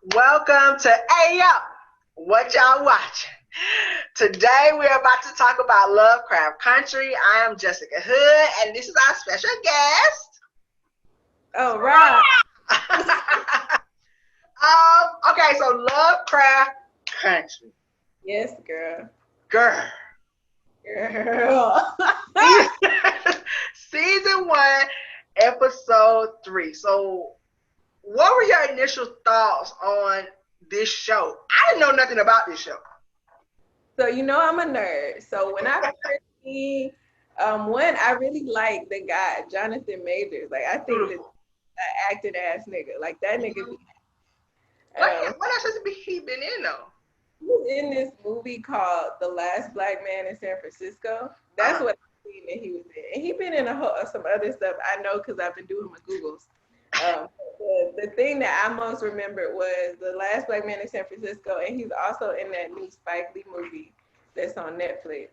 Welcome to Ayo. What y'all watching? Today we're about to talk about Lovecraft Country. I am Jessica Hood, and this is our special guest. Oh, right. Okay, so Lovecraft Country. Yes, girl. Girl. Girl. Season 1, episode 3. So, what were your initial thoughts on this show? I didn't know nothing about this show. So, I'm a nerd. So, when I first seen one, I really like the guy, Jonathan Majors. Like, I think that acting ass nigga. Like, that nigga. What else has he been in, though? He was in this movie called The Last Black Man in San Francisco. That's what I've seen that he was in. And he been in some other stuff I know because I've been doing my Googles. The thing that I most remembered was The Last Black Man in San Francisco, and he's also in that new Spike Lee movie that's on Netflix.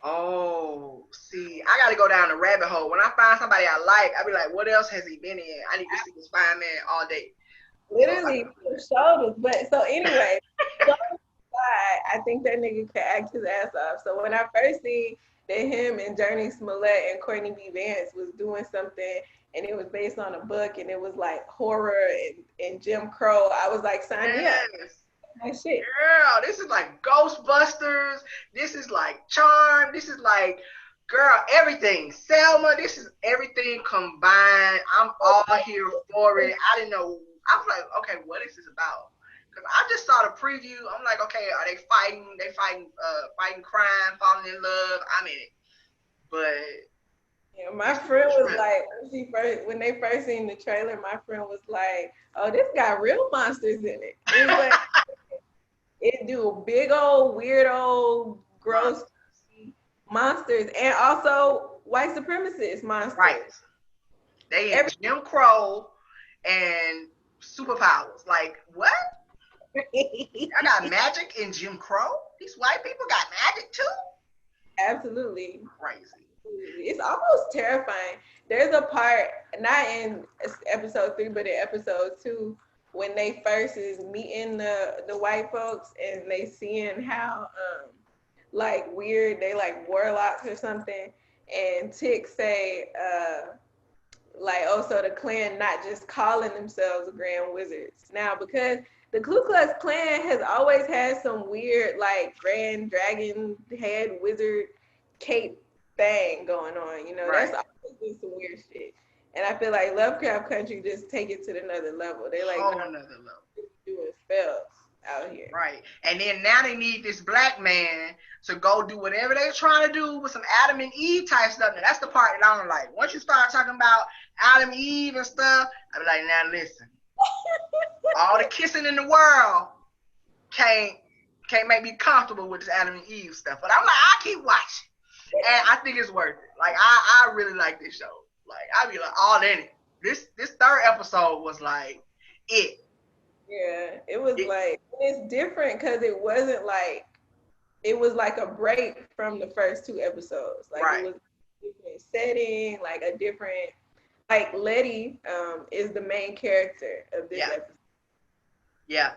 Oh, see, I gotta go down the rabbit hole. When I find somebody I like, I be like, what else has he been in? I need to see this fine man all day. Literally, shoulders. But so anyway, I think that nigga could act his ass off. So when I first seen that him and Journey Smollett and Courtney B. Vance was doing something, and it was based on a book, and it was like horror and Jim Crow, I was like, sign me up. That shit. Girl, this is like Ghostbusters. This is like Charm. This is like, girl, everything. Selma, this is everything combined. I'm all here for it. I didn't know. I was like, okay, what is this about? Because I just saw the preview. I'm like, okay, are they fighting? They fighting crime, falling in love. I'm in it. But yeah, my friend was like, when they first seen the trailer, my friend was like, oh, this got real monsters in it. It was like, it do big old, weird old, gross monsters, and also white supremacist monsters. Right. They have Jim Crow and superpowers. Like, what? I got magic in Jim Crow? These white people got magic too? Absolutely. Crazy. It's almost terrifying. There's a part, not in episode 3, but in episode 2, when they first is meeting the white folks and they seeing how like weird they like warlocks or something, and Tick say like, oh, so the Klan not just calling themselves Grand Wizards now, because the Ku Klux Klan has always had some weird like Grand Dragon head wizard cape thing going on, Right. That's always been some weird shit. And I feel like Lovecraft Country just take it to another level. They like another level. Doing spells out here. Right. And then now they need this black man to go do whatever they're trying to do with some Adam and Eve type stuff. Now that's the part that I don't like. Once you start talking about Adam and Eve and stuff, I be like, now listen. All the kissing in the world can't make me comfortable with this Adam and Eve stuff. But I'm like, I keep watching. And I think it's worth it. Like, I really like this show. Like, I be like all in it. This third episode was like it. Yeah, it was like, it's different because it wasn't like, it was like a break from the first 2 episodes. Like, It was a different setting, like a different, like Letty is the main character of this episode. Yeah.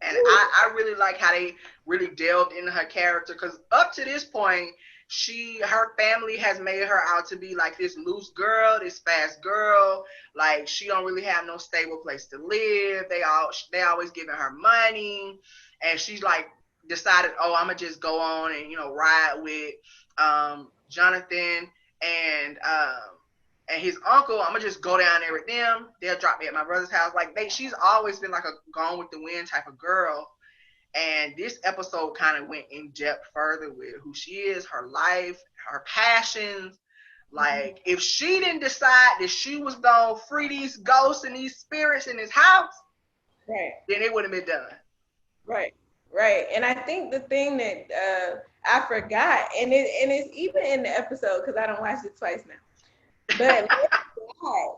And I really like how they really delved into her character, because up to this point, her family has made her out to be like this loose girl, this fast girl. Like, she don't really have no stable place to live. They always giving her money, and she's like decided, oh, I'm gonna just go on and ride with Jonathan and his uncle. I'm gonna just go down there with them. They'll drop me at my brother's house. Like, she's always been like a gone with the wind type of girl. And this episode kind of went in depth further with who she is, her life, her passions. Like, if she didn't decide that she was going to free these ghosts and these spirits in this house, then it wouldn't have been done. Right. And I think the thing that I forgot, and it's even in the episode, because I don't watch it twice now, but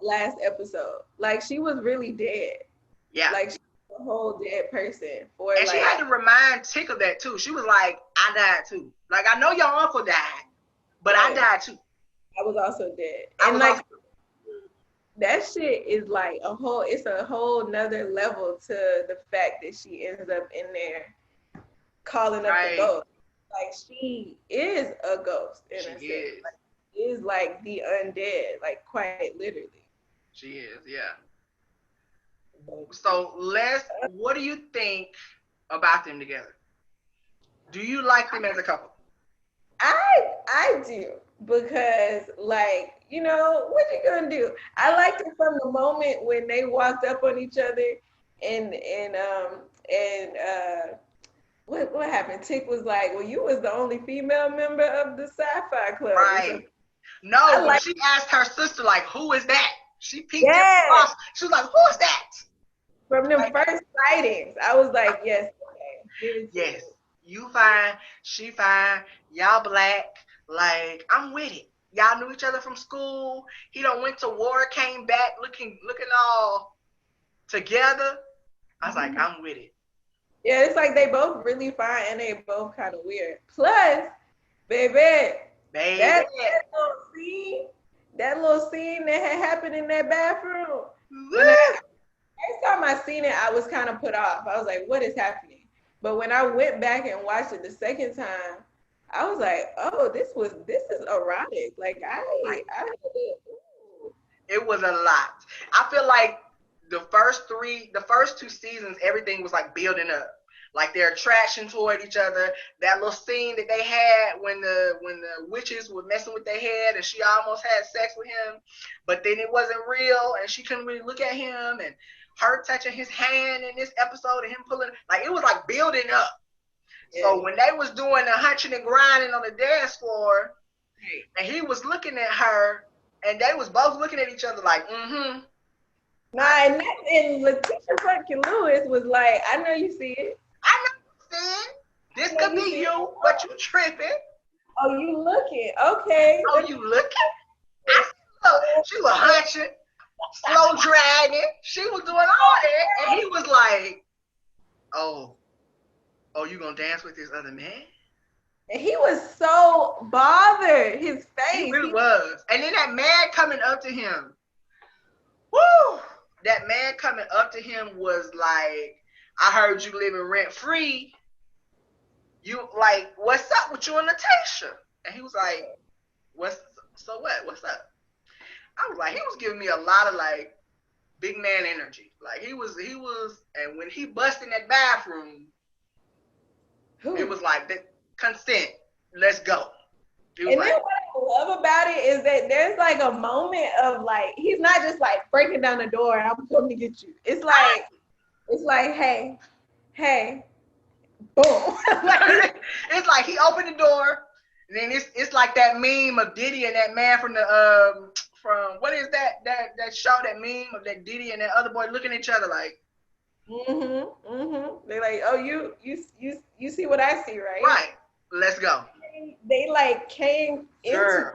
last episode, like, she was really dead. Yeah. Like, a whole dead person and she had to remind Tick of that too. She was like, I died too. Like, I know your uncle died, but I died too. I was also dead. that shit is like it's a whole nother level to the fact that she ends up in there calling up the Right. ghost. Like she is a ghost in She a sense. is. Like she is like the undead, like quite literally. She is, yeah. So what do you think about them together? Do you like them as a couple? I do because like what you gonna do? I liked it from the moment when they walked up on each other and what happened? Tick was like, well, you was the only female member of the sci-fi club or Right. something. I No, when like she asked her sister, like, who is that? She peeked at the yeah boss. She was like, who is that? from them Like, first sightings. I was like, yes, okay, give it to yes, me. you fine, she fine, y'all black. Like, I'm with it. Y'all knew each other from school. He done went to war, came back looking all together. I was like, Mhm. I'm with it. Yeah, it's like they both really fine and they both kind of weird. Plus, baby, Baby. that little scene, that had happened in that bathroom. When I Woo! first time I seen it, I was kind of put off. I was like, what is happening? But when I went back and watched it the second time, I was like, oh, this is erotic. Like Like, I ooh. it was a lot. I feel like the first two seasons, everything was like building up. Like their attraction toward each other. That little scene that they had when the witches were messing with their head and she almost had sex with him, but then it wasn't real and she couldn't really look at him and her touching his hand in this episode and him pulling like it was like building up. Yeah. So when they was doing the hunching and grinding on the dance floor and he was looking at her and they was both looking at each other like, mm-hmm. Nah, and Letitia fucking Lewis was like, I know you see it. I know you saying this I know could you be see it. you, but you tripping. Oh, you looking. Okay. Oh, you looking? I look, she was hunching, slow dragging. She was doing all that. And he was like, oh, you gonna dance with this other man? And he was so bothered. His He face. really was. And then that man coming up to him. Woo! That man coming up to him was like, I heard you living rent free. You like, what's up with you and Natasha? And he was like, what's so what? What's up? I was like, he was giving me a lot of like big man energy. Like he was, and when he busted in that bathroom, it was like that consent. Let's go. And then what I love about it is that there's like a moment of like he's not just like breaking down the door and I'm coming to get you. It's like hey, boom. Like, it's like he opened the door, and then it's like that meme of Diddy and that man from the from what is that show, that meme of that Diddy and that other boy looking at each other like They're like, oh, you see what I see, right? right, let's go. They like came Girl.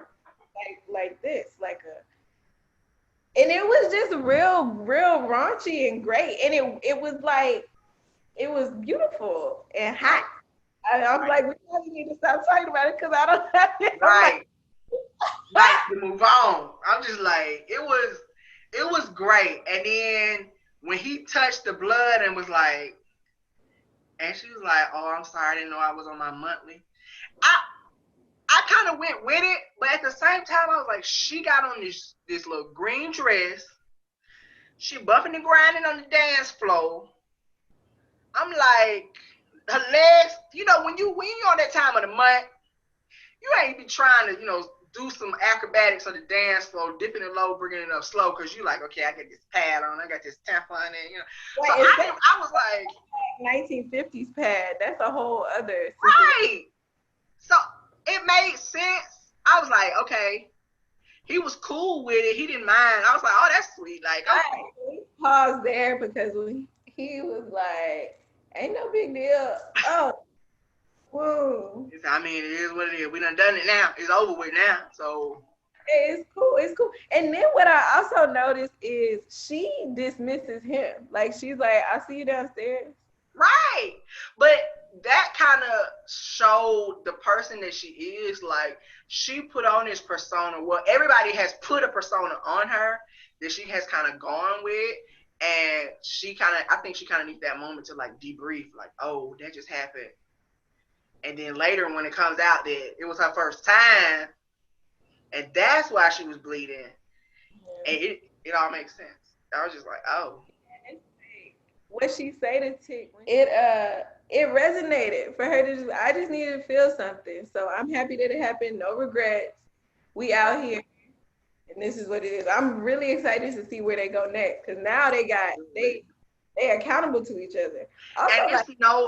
into like this, like and it was just real raunchy and great, and it was like it was beautiful and hot. I'm like, we probably need to stop talking about it because I don't have it. Right. Like to move on. I'm just like, it was great. And then when he touched the blood and was like, and she was like, oh, I'm sorry, I didn't know I was on my monthly. I kind of went with it, but at the same time, I was like, she got on this little green dress. She bumping and grinding on the dance floor. I'm like, her legs, when you on that time of the month, you ain't be trying to, do some acrobatics on the dance floor, dipping it low, bringing it up slow, because you like, okay, I got this pad on, I got this tampon in, Right, so I was like, 1950s pad. That's a whole other situation. right. So it made sense. I was like, okay. He was cool with it. He didn't mind. I was like, oh, that's sweet. Like, okay. Pause there because when he was like, ain't no big deal. Oh, whoa. I mean, it is what it is. We done it now. It's over with now. So it's cool. And then what I also noticed is she dismisses him. Like she's like, I'll see you downstairs. right. But that kind of showed the person that she is. Like, she put on this persona. Well, everybody has put a persona on her. that she has kind of gone with, and I think she kind of needs that moment to like debrief, like, oh, that just happened, and then later when it comes out that it was her first time, and that's why she was bleeding, and it all makes sense. I was just like, oh. What she say to Tick, it resonated for her to just, I just needed to feel something. So I'm happy that it happened. No regrets. We out here, and this is what it is. I'm really excited to see where they go next, because now they accountable to each other. Also, and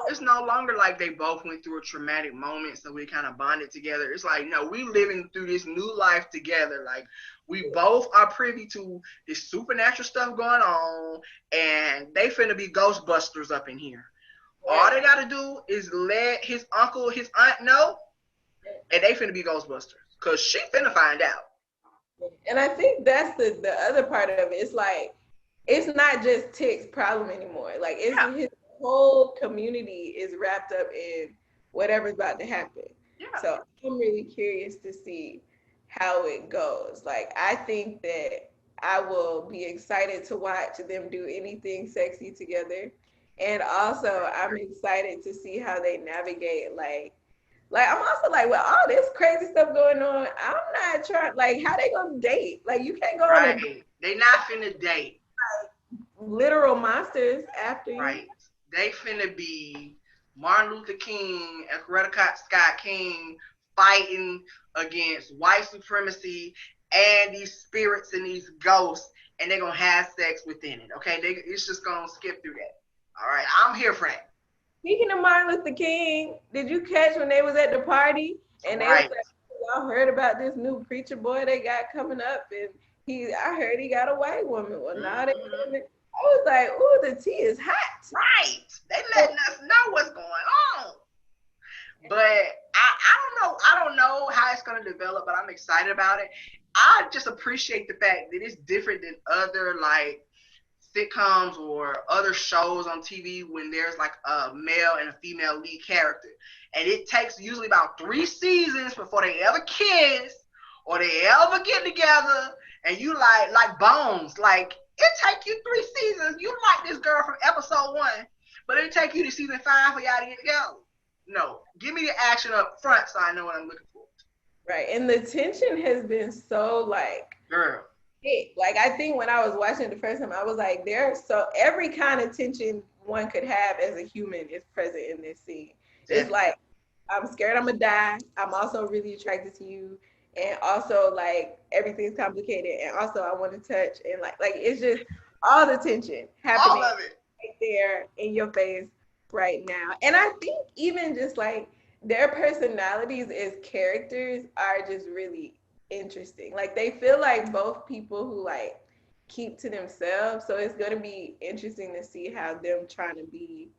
it's no longer like they both went through a traumatic moment, so we kind of bonded together. It's like, no, we living through this new life together. Like, we both are privy to this supernatural stuff going on, and they finna be Ghostbusters up in here. Right. All they gotta do is let his uncle, his aunt know, and they finna be Ghostbusters, cause she finna find out. And I think that's the other part of it. It's like, it's not just Tick's problem anymore. Like, it's his whole community is wrapped up in whatever's about to happen. Yeah. So I'm really curious to see how it goes. Like, I think that I will be excited to watch them do anything sexy together. And also, I'm excited to see how they navigate, like I'm also like, with all this crazy stuff going on, I'm not trying, like, how they gonna date? Like, you can't go on a date. They not finna date. Literal monsters after you. Right. They finna be Martin Luther King and Coretta Scott King fighting against white supremacy and these spirits and these ghosts, and they're gonna have sex within it. Okay, it's just gonna skip through that. All right, I'm here for that. Speaking of Martin Luther King, did you catch when they was at the party and they was like, y'all heard about this new preacher boy they got coming up, and I heard he got a white woman. Well, now they I was like, ooh, the tea is hot. Right. They letting us know what's going on. But I don't know how it's gonna develop, but I'm excited about it. I just appreciate the fact that it's different than other like sitcoms or other shows on TV when there's like a male and a female lead character. And it takes usually about 3 seasons before they ever kiss or they ever get together, and you like Bones, like it take you 3 seasons. You like this girl from episode 1, but it take you to season 5 for y'all to get together. No, give me the action up front so I know what I'm looking for. Right, and the tension has been so like, girl. Like, I think when I was watching it the first time, I was like, every kind of tension one could have as a human is present in this scene. Yeah. It's like, I'm scared I'm gonna die. I'm also really attracted to you. And also, like, everything's complicated. And also, I want to touch. And like it's just all the tension happening all of it right there in your face right now. And I think even just like their personalities as characters are just really interesting. Like, they feel like both people who like keep to themselves. So it's going to be interesting to see how them trying to be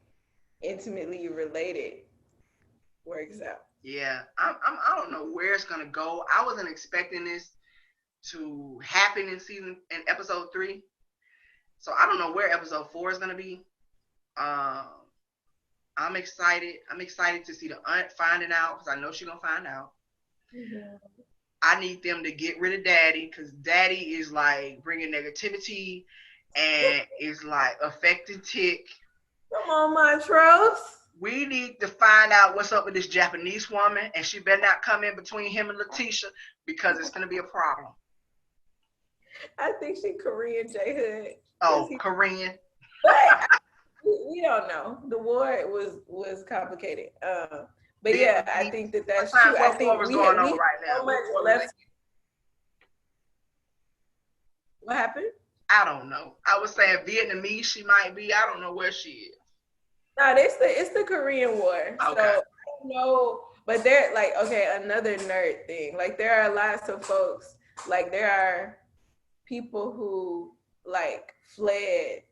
intimately related works out. Yeah, I don't know where it's gonna go. I wasn't expecting this to happen in episode 3, so I don't know where episode 4 is gonna be. I'm excited. I'm excited to see the aunt finding out, because I know she's gonna find out. Mm-hmm. I need them to get rid of Daddy, because Daddy is like bringing negativity and is like affecting Tick. Come on, Montrose. We need to find out what's up with this Japanese woman, and she better not come in between him and Letitia, because it's going to be a problem. I think she Korean, J Hood. Oh, Korean. But we don't know. The war was complicated. But yeah, I think that's true. I think we have right now. So much left. What happened? I don't know. I was saying Vietnamese she might be. I don't know where she is. No, it's the Korean War. Okay. So I don't know, but they're like, okay, another nerd thing. Like, there are lots of folks, like there are people who like fled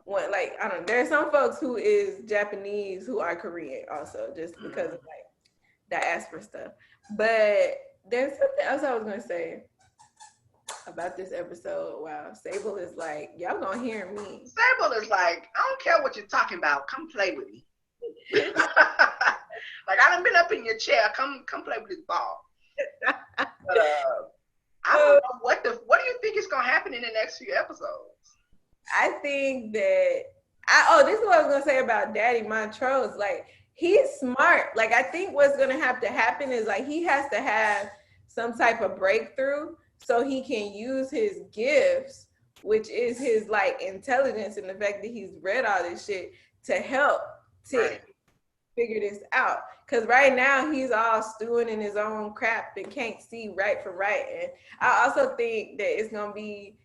when, like, I don't know, there are some folks who is Japanese who are Korean also, just because of like diaspora stuff. But there's something else I was gonna say about this episode. Wow, Sable is like, y'all gonna hear me. Sable is like, I don't care what you're talking about. Come play with me. Like, I done been up in your chair. Come play with this ball. I don't know what do you think is gonna happen in the next few episodes? I think that this is what I was gonna say about Daddy Montrose. Like, he's smart. Like, I think what's gonna have to happen is like he has to have some type of breakthrough so he can use his gifts, which is his like intelligence and the fact that he's read all this shit to help Tick figure this out. Because right now he's all stewing in his own crap and can't see right from right. And I also think that it's gonna be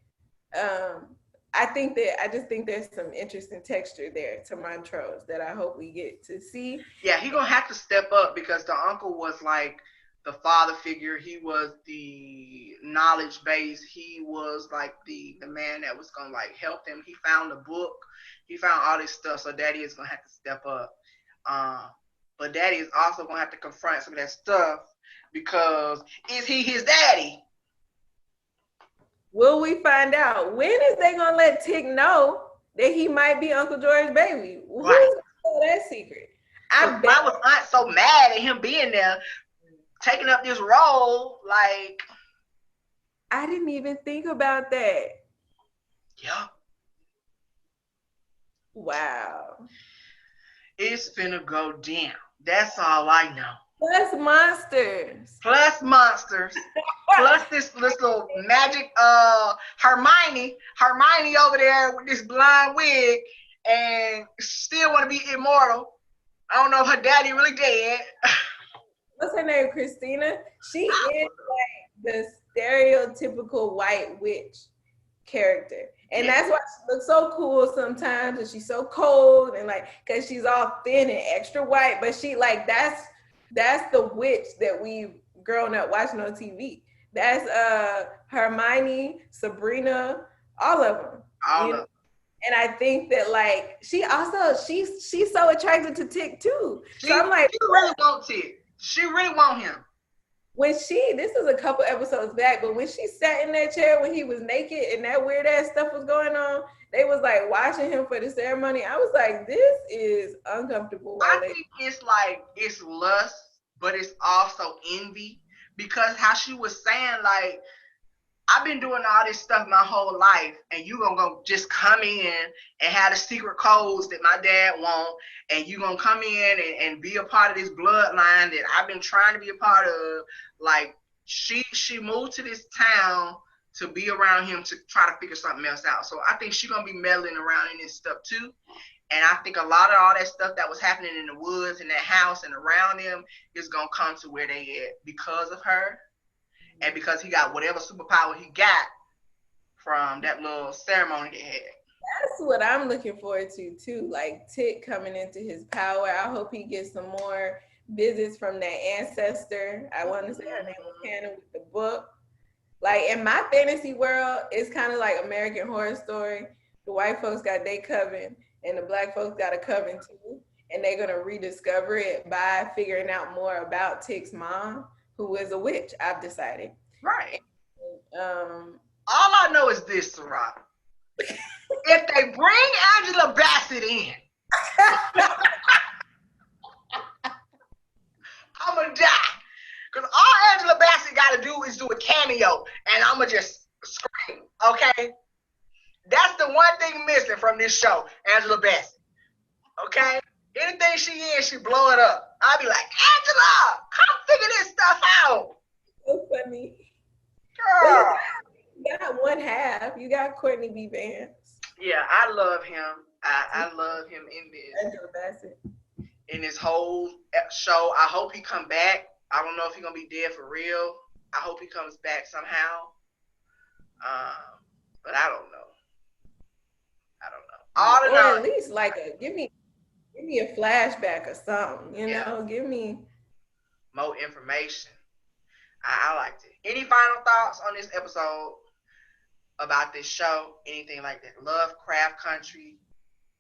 I just think there's some interesting texture there to Montrose that I hope we get to see. Yeah, he's gonna have to step up because the uncle was like the father figure. He was the knowledge base. He was like the man that was gonna like help them. He found the book. He found all this stuff. So Daddy is gonna have to step up. But Daddy is also gonna have to confront some of that stuff because is he his daddy? Will we find out? When is they gonna let Tick know that he might be Uncle George's baby? Who's gonna tell that secret? I was not so mad at him being there, taking up this role. Like, I didn't even think about that. Yeah. Wow. It's finna go down. That's all I know. Plus monsters. Plus monsters. Plus this little magic Hermione over there with this blonde wig and still want to be immortal. I don't know if her daddy really dead. What's her name? Christina? She is like the stereotypical white witch character. And that's why she looks so cool sometimes, and she's so cold and like, cause she's all thin and extra white, but she like, that's the witch that we've grown up watching on TV. That's Hermione, Sabrina, all of them. All of them. And I think that like she's so attracted to Tick too. So I'm like, she really wants Tick. She really want him. This is a couple episodes back, but when she sat in that chair when he was naked and that weird ass stuff was going on, they was like watching him for the ceremony. I was like, this is uncomfortable. I think it's like, it's lust, but it's also envy, because how she was saying, like, I've been doing all this stuff my whole life, and you gonna go just come in and have the secret codes that my dad want, and you gonna come in and be a part of this bloodline that I've been trying to be a part of. Like, she moved to this town to be around him to try to figure something else out. So I think she's gonna be meddling around in this stuff too. And I think a lot of all that stuff that was happening in the woods, in that house and around them, is gonna come to where they at because of her. And because he got whatever superpower he got from that little ceremony they had. That's what I'm looking forward to too. Like Tick coming into his power. I hope he gets some more visits from that ancestor. I want to say her name was Hannah with the book. Like in my fantasy world, it's kind of like American Horror Story. The white folks got their coven and the black folks got a coven too. And they're going to rediscover it by figuring out more about Tick's mom, who is a witch, I've decided. Right. All I know is this, Sarah. If they bring Angela Bassett in, I'm going to die. Because all Angela Bassett got to do is do a cameo, and I'm going to just scream, okay? That's the one thing missing from this show, Angela Bassett. Okay? Anything she in, she blow it up. I'll be like, Angela, come figure this stuff out. So funny. Girl. You got one half. You got Courtney B. Vance. Yeah, I love him. I love him in this. Angela Bassett. In this whole show. I hope he come back. I don't know if he's going to be dead for real. I hope he comes back somehow. But I don't know. Or at least like give me a flashback or something, you know, give me more information. I liked it. Any final thoughts on this episode about this show? Anything like that? Lovecraft Country,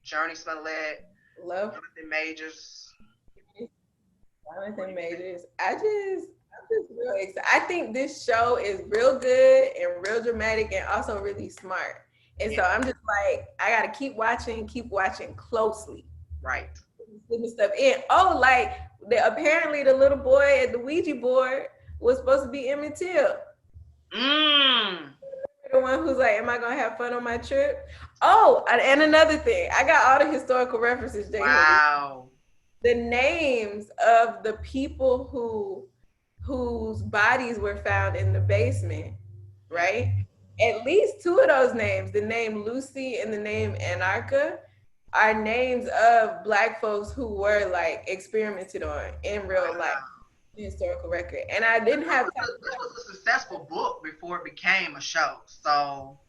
Journey Smollett, Jonathan Majors. Jonathan Majors. I'm just real excited. I think this show is real good and real dramatic and also really smart. And so I'm just like, I gotta keep watching closely. Right. Slipping stuff in. Oh, like apparently the little boy at the Ouija board was supposed to be Emmett Till. Mm. The one who's like, "Am I gonna have fun on my trip?" Oh, and another thing, I got all the historical references, J Hoodie. Wow. The names of the people whose bodies were found in the basement, Yeah. right? At least two of those names, the name Lucy and the name Anarcha, are names of Black folks who were like experimented on in real life, Wow. historical record. And I didn't have time. This was a successful book before it became a show. So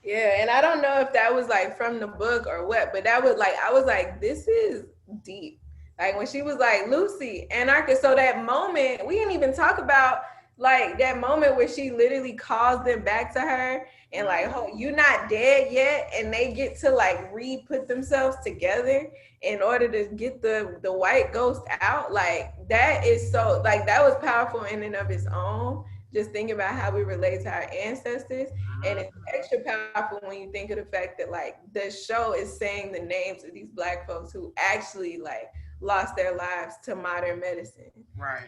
Yeah, and I don't know if that was like from the book or what, but that was like I was like, this is deep. Like when she was like Lucy, Anarchist. So that moment, we didn't even talk about like that moment where she literally calls them back to her and like, oh, you're not dead yet, and they get to like re-put themselves together in order to get the white ghost out. Like that is so like that was powerful in and of its own. Just thinking about how we relate to our ancestors, and it's extra powerful when you think of the fact that like the show is saying the names of these Black folks who actually like lost their lives to modern medicine. right.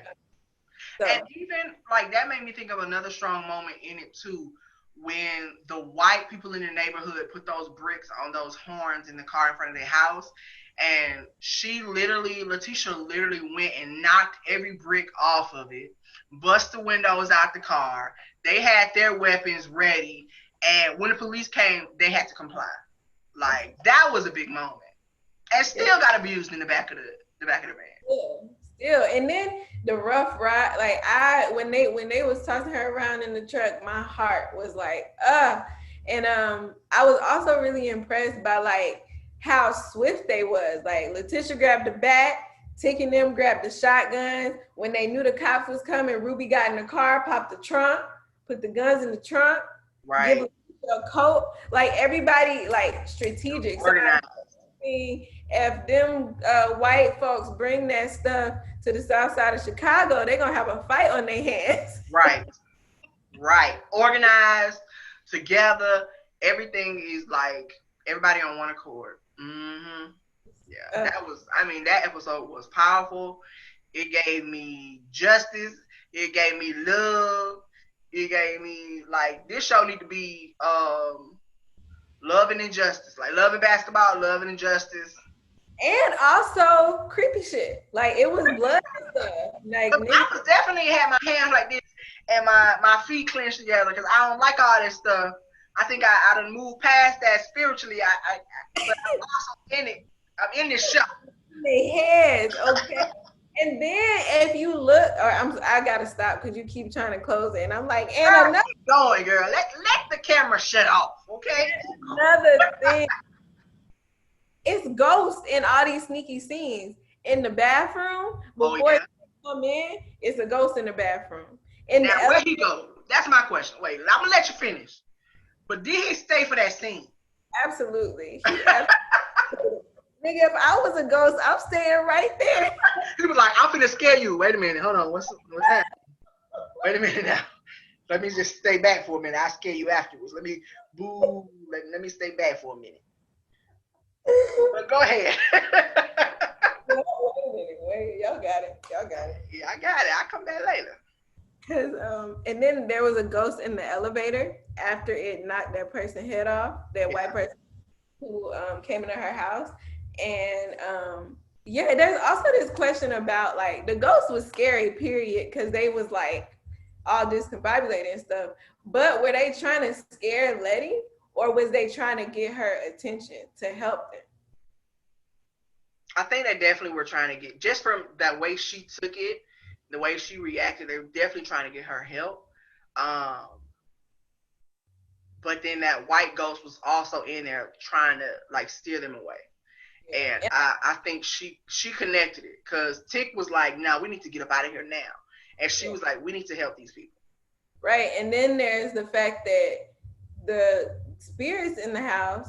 And So even like that made me think of another strong moment in it too, when the white people in the neighborhood put those bricks on those horns in the car in front of their house. And Letitia literally went and knocked every brick off of it, bust the windows out the car. They had their weapons ready. And when the police came, they had to comply. Like that was a big moment. And still got abused in the back of the back of the van. still, and then the rough ride, like I when they was tossing her around in the truck, my heart was like, and I was also really impressed by like how swift they was. Like Letitia grabbed the bat, Tick and them grabbed the shotguns. When they knew the cops was coming, Ruby got in the car, popped the trunk, put the guns in the trunk, give Right. a coat. Like everybody, like strategic. So Organized. if them white folks bring that stuff to the south side of Chicago, they're gonna have a fight on their hands. Right. Right. Organized, together. Everything is like everybody on one accord. Mm-hmm. Yeah. That episode was powerful. It gave me justice. It gave me love. It gave me like this show need to be love and injustice. Like love and basketball, love and injustice. And also creepy shit. Like it was blood and stuff. Like I was definitely had my hands like this and my feet clenched together because I don't like all this stuff. I think I done moved past that spiritually. But I'm also in it. I'm in this show. their heads, okay. And then if you look, or I gotta stop because you keep trying to close it, and I'm like, and Girl, another keep going, girl. Let the camera shut off, okay? another thing, it's ghosts in all these sneaky scenes in the bathroom before yeah. they come in. It's a ghost in the bathroom. In Now the where he go? That's my question. Wait, I'm gonna let you finish. But did he stay for that scene? absolutely. Nigga, if I was a ghost, I'm staying right there. He was like, I'm finna scare you. Wait a minute. Hold on. What's happening? Wait a minute now. Let me just stay back for a minute. I'll scare you afterwards. Let me let me stay back for a minute. But go ahead. Wait a minute. Wait, y'all got it. Yeah, I got it. I'll come back later. Cause and then there was a ghost in the elevator after it knocked that person's head off, that white person who came into her house. And yeah, there's also this question about like the ghost was scary, period, because they was like all discombobulated and stuff. But were they trying to scare Letty, or was they trying to get her attention to help them? I think they definitely were trying to get, just from that way she took it, the way she reacted, they were definitely trying to get her help. But then that white ghost was also in there trying to like steer them away. And I think she connected it because Tick was like, "No, we need to get up out of here now," and she was like, "We need to help these people." Right, and then there's the fact that the spirits in the house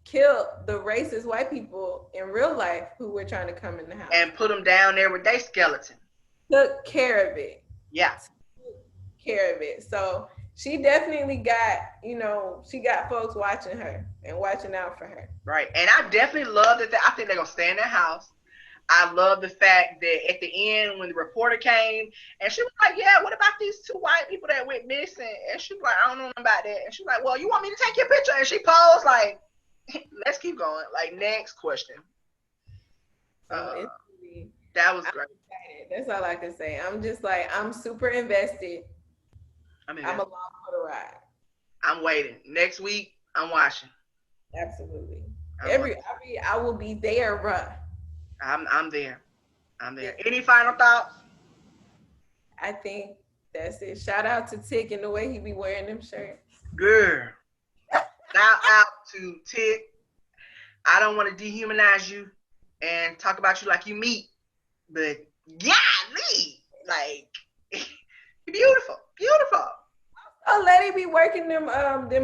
killed the racist white people in real life who were trying to come in the house and put them down there with their skeleton. Took care of it. Yeah. Took care of it. So she definitely got, she got folks watching her and watching out for her. Right. And I definitely love that. I think they're going to stay in their house. I love the fact that at the end when the reporter came and she was like, yeah, what about these two white people that went missing? And she was like, I don't know nothing about that. And she was like, well, you want me to take your picture? And she posed like, let's keep going. Like, next question. So it's really, That was I'm great. excited. That's all I can say. I'm just like, I'm super invested. I'm along for the ride. I'm waiting. Next week, I'm watching. Absolutely. I'm I will be there, bruh. I'm there. I'm there. Any final thoughts? I think that's it. Shout out to Tick and the way he be wearing them shirts. Girl. Shout out to Tick. I don't want to dehumanize you and talk about you like you meat, but golly, like beautiful, beautiful. Oh, Letty be working them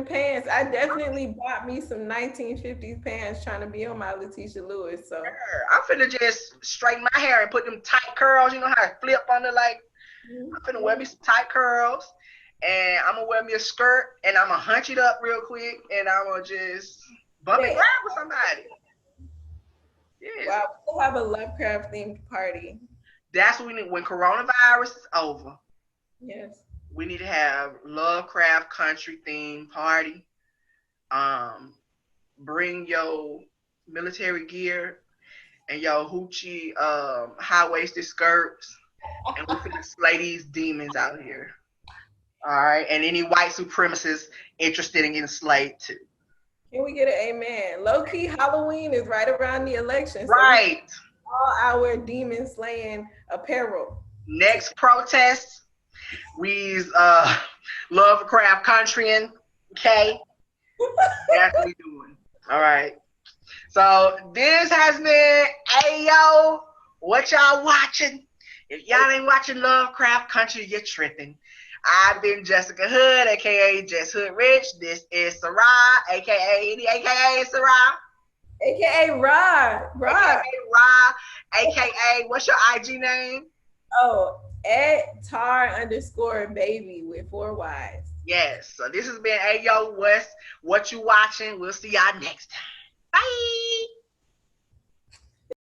pants. I definitely bought me some 1950s pants trying to be on my Letitia Lewis. So I'm finna just straighten my hair and put them tight curls. You know how to flip under like. I'm finna wear me some tight curls, and I'm gonna wear me a skirt, and I'm gonna hunch it up real quick, and I'm gonna just bump and grab with somebody. Yeah. Wow, we'll have a Lovecraft themed party. That's what we need when coronavirus is over. Yes. We need to have Lovecraft country themed party. Bring your military gear and your hoochie high-waisted skirts, and we're gonna slay these demons out here. All right, and any white supremacists interested in getting slayed too. Can we get an amen? Low key, Halloween is right around the election. Right. So all our demon slaying apparel. Next protest, we's Lovecraft countrying. Okay, that's what we doing. All right. So this has been Ayo. What y'all watching? If y'all ain't watching Lovecraft Country, you're tripping. I've been Jessica Hood, aka Jess Hood Rich. This is Sarah, aka Sarah. AKA Ra. AKA Ra, aka what's your IG name? Oh, @tar_baby with 4 Ys. Yes. So this has been Ayo. What you watching? We'll see y'all next time. Bye.